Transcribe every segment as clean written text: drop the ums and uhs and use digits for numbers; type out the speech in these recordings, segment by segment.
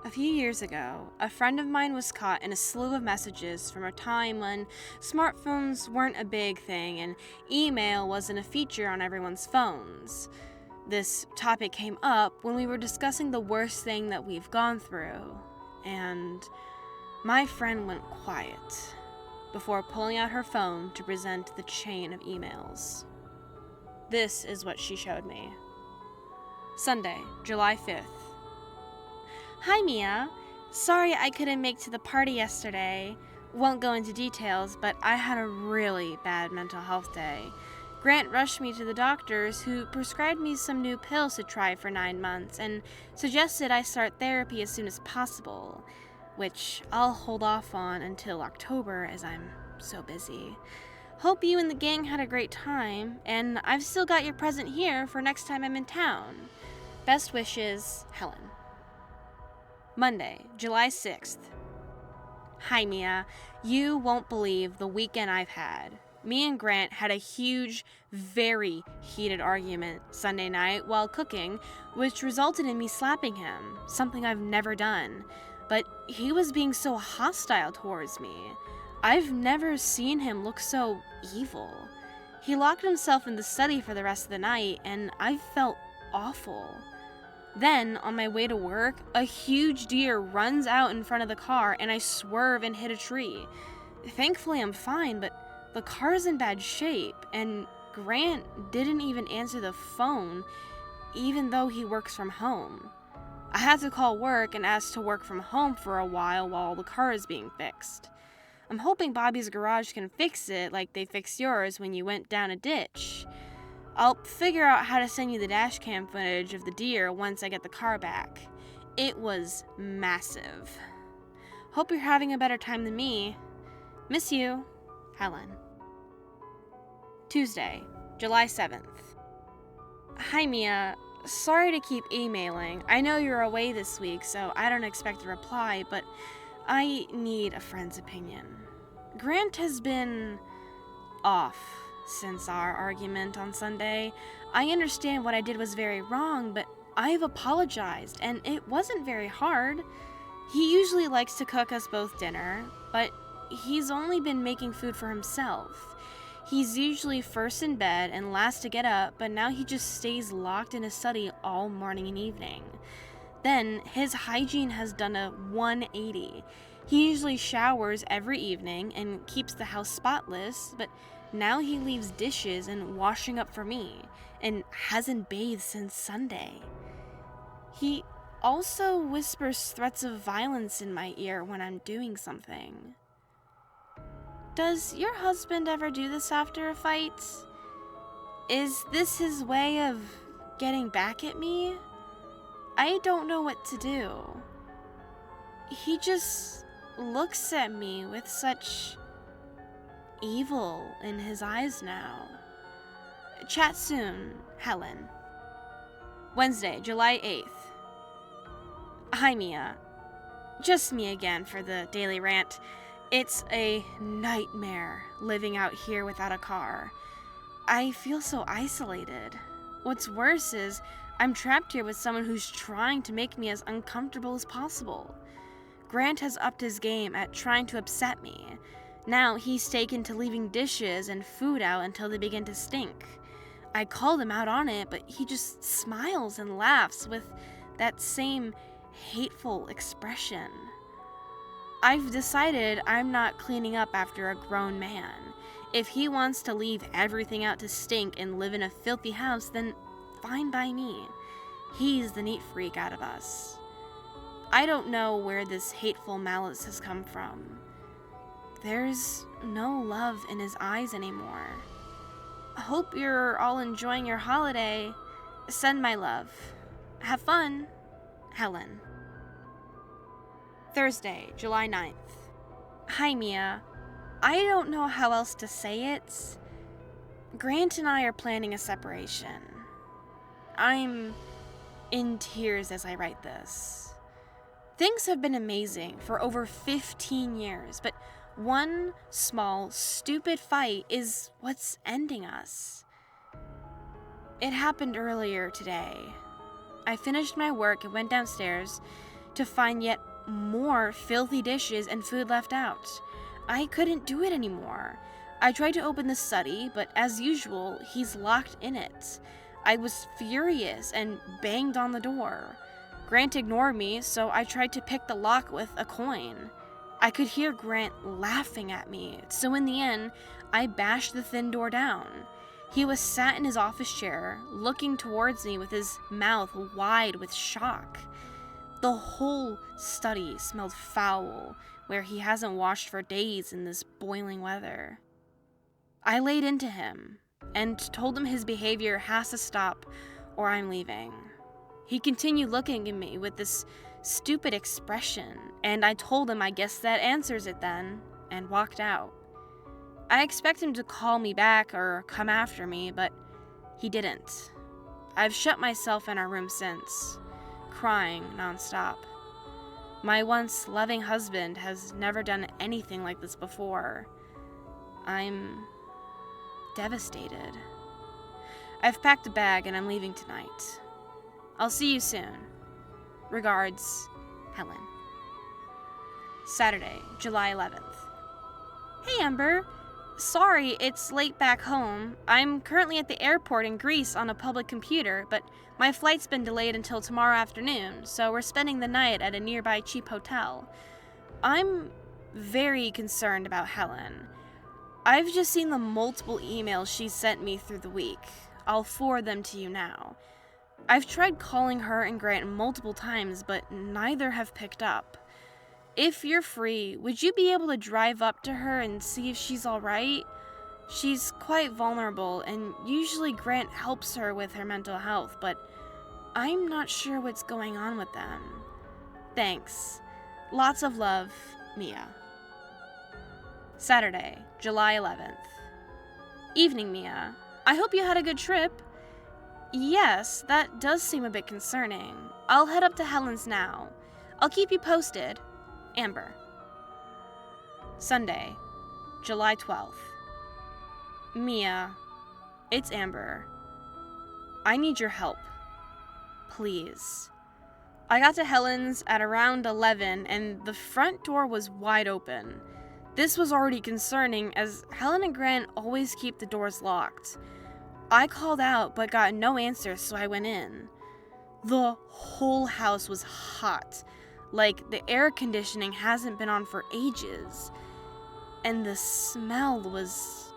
A few years ago, a friend of mine was caught in a slew of messages from a time when smartphones weren't a big thing and email wasn't a feature on everyone's phones. This topic came up when we were discussing the worst thing that we've gone through, and my friend went quiet before pulling out her phone to present the chain of emails. This is what she showed me. Sunday, July 5th. Hi, Mia. Sorry I couldn't make to the party yesterday. Won't go into details, but I had a really bad mental health day. Grant rushed me to the doctors, who prescribed me some new pills to try for 9 months and suggested I start therapy as soon as possible, which I'll hold off on until October as I'm so busy. Hope you and the gang had a great time, and I've still got your present here for next time I'm in town. Best wishes, Helen. Monday, July 6th. Hi, Mia. You won't believe the weekend I've had. Me and Grant had a huge, very heated argument Sunday night while cooking, which resulted in me slapping him, something I've never done. But he was being so hostile towards me. I've never seen him look so evil. He locked himself in the study for the rest of the night, and I felt awful. Then, on my way to work, a huge deer runs out in front of the car and I swerve and hit a tree. Thankfully, I'm fine, but the car's in bad shape, and Grant didn't even answer the phone, even though he works from home. I had to call work and ask to work from home for a while the car is being fixed. I'm hoping Bobby's garage can fix it like they fixed yours when you went down a ditch. I'll figure out how to send you the dash cam footage of the deer once I get the car back. It was massive. Hope you're having a better time than me. Miss you, Helen. Tuesday, July 7th. Hi, Mia. Sorry to keep emailing. I know you're away this week, so I don't expect a reply, but I need a friend's opinion. Grant has been off since our argument on Sunday. I understand what I did was very wrong, but I've apologized, and it wasn't very hard. He usually likes to cook us both dinner, but he's only been making food for himself. He's usually first in bed and last to get up, but now he just stays locked in his study all morning and evening. Then, his hygiene has done a 180. He usually showers every evening and keeps the house spotless, but now he leaves dishes and washing up for me, and hasn't bathed since Sunday. He also whispers threats of violence in my ear when I'm doing something. Does your husband ever do this after a fight? Is this his way of getting back at me? I don't know what to do. He just looks at me with such evil in his eyes now. Chat soon, Helen. Wednesday, July 8th. Hi, Mia. Just me again for the daily rant. It's a nightmare living out here without a car. I feel so isolated. What's worse is I'm trapped here with someone who's trying to make me as uncomfortable as possible. Grant has upped his game at trying to upset me. Now he's taken to leaving dishes and food out until they begin to stink. I called him out on it, but he just smiles and laughs with that same hateful expression. I've decided I'm not cleaning up after a grown man. If he wants to leave everything out to stink and live in a filthy house, then fine by me. He's the neat freak out of us. I don't know where this hateful malice has come from. There's no love in his eyes anymore. I hope you're all enjoying your holiday. Send my love. Have fun, Helen. Thursday, July 9th. Hi, Mia. I don't know how else to say it. Grant and I are planning a separation. I'm in tears as I write this. Things have been amazing for over 15 years, but one small, stupid fight is what's ending us. It happened earlier today. I finished my work and went downstairs to find yet more filthy dishes and food left out. I couldn't do it anymore. I tried to open the study, but as usual, he's locked in it. I was furious and banged on the door. Grant ignored me, so I tried to pick the lock with a coin. I could hear Grant laughing at me, so in the end, I bashed the thin door down. He was sat in his office chair, looking towards me with his mouth wide with shock. The whole study smelled foul, where he hasn't washed for days in this boiling weather. I laid into him and told him his behavior has to stop or I'm leaving. He continued looking at me with this stupid expression, and I told him I guess that answers it then, and walked out. I expect him to call me back or come after me, but he didn't. I've shut myself in our room since, crying nonstop. My once loving husband has never done anything like this before. I'm devastated. I've packed a bag and I'm leaving tonight. I'll see you soon. Regards, Helen. Saturday, July 11th. Hey, Amber. Sorry, it's late back home. I'm currently at the airport in Greece on a public computer, but my flight's been delayed until tomorrow afternoon, so we're spending the night at a nearby cheap hotel. I'm very concerned about Helen. I've just seen the multiple emails she sent me through the week. I'll forward them to you now. I've tried calling her and Grant multiple times, but neither have picked up. If you're free, would you be able to drive up to her and see if she's alright? She's quite vulnerable, and usually Grant helps her with her mental health, but I'm not sure what's going on with them. Thanks. Lots of love, Mia. Saturday, July 11th. Evening, Mia. I hope you had a good trip. Yes, that does seem a bit concerning. I'll head up to Helen's now. I'll keep you posted. Amber. Sunday, July 12th. Mia, it's Amber. I need your help. Please. I got to Helen's at around 11 and the front door was wide open. This was already concerning as Helen and Grant always keep the doors locked. I called out but got no answer, so I went in. The whole house was hot, like the air conditioning hasn't been on for ages. And the smell was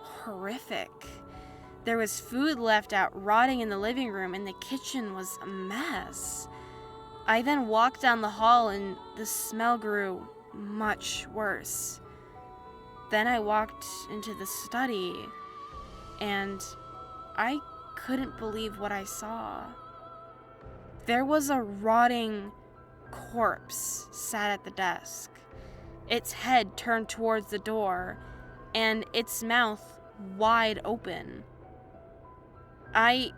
horrific. There was food left out rotting in the living room and the kitchen was a mess. I then walked down the hall and the smell grew much worse. Then I walked into the study and I couldn't believe what I saw. There was a rotting corpse sat at the desk, its head turned towards the door and its mouth wide open. I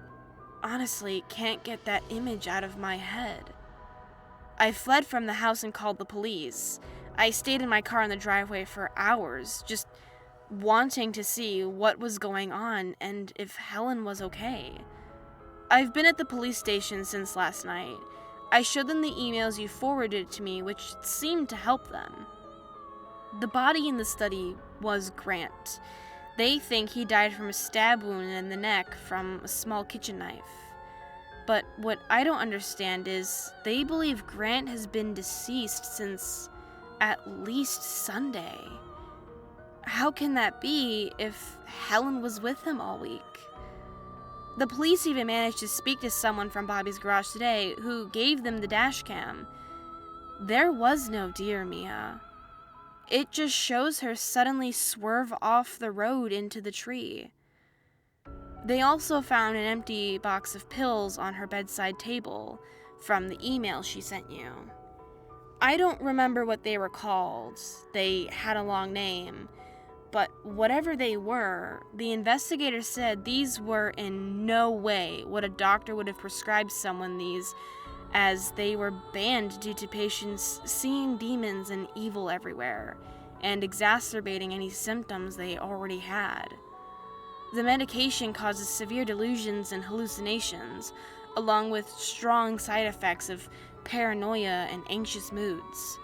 honestly can't get that image out of my head. I fled from the house and called the police. I stayed in my car in the driveway for hours, just wanting to see what was going on and if Helen was okay. I've been at the police station since last night. I showed them the emails you forwarded to me, which seemed to help them. The body in the study was Grant. They think he died from a stab wound in the neck from a small kitchen knife. But what I don't understand is they believe Grant has been deceased since at least Sunday. How can that be if Helen was with him all week? The police even managed to speak to someone from Bobby's garage today who gave them the dash cam. There was no deer, Mia. It just shows her suddenly swerve off the road into the tree. They also found an empty box of pills on her bedside table from the email she sent you. I don't remember what they were called. They had a long name. But whatever they were, the investigator said these were in no way what a doctor would have prescribed someone these, as they were banned due to patients seeing demons and evil everywhere, and exacerbating any symptoms they already had. The medication causes severe delusions and hallucinations, along with strong side effects of paranoia and anxious moods.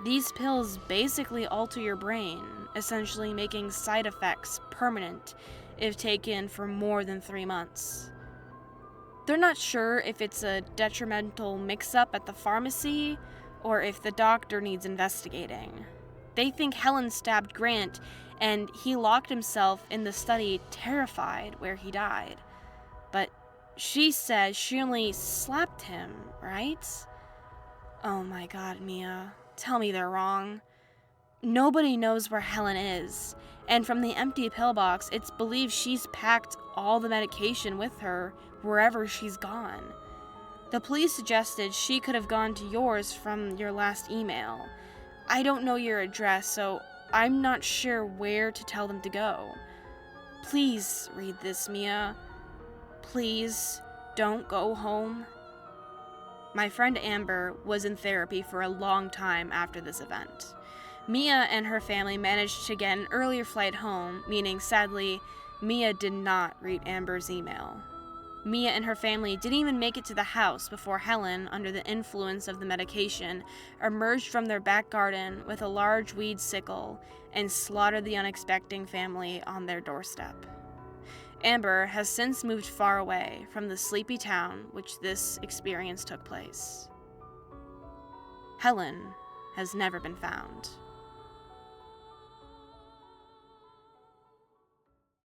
These pills basically alter your brain, essentially making side effects permanent if taken for more than 3 months. They're not sure if it's a detrimental mix-up at the pharmacy or if the doctor needs investigating. They think Helen stabbed Grant, and he locked himself in the study terrified where he died. But she says she only slapped him, right? Oh my god, Mia. Tell me they're wrong. Nobody knows where Helen is, and from the empty pillbox, it's believed she's packed all the medication with her wherever she's gone. The police suggested she could have gone to yours from your last email. I don't know your address, so I'm not sure where to tell them to go. Please read this, Mia. Please don't go home. My friend Amber was in therapy for a long time after this event. Mia and her family managed to get an earlier flight home, meaning, sadly, Mia did not read Amber's email. Mia and her family didn't even make it to the house before Helen, under the influence of the medication, emerged from their back garden with a large weed sickle and slaughtered the unexpecting family on their doorstep. Amber has since moved far away from the sleepy town which this experience took place. Helen has never been found.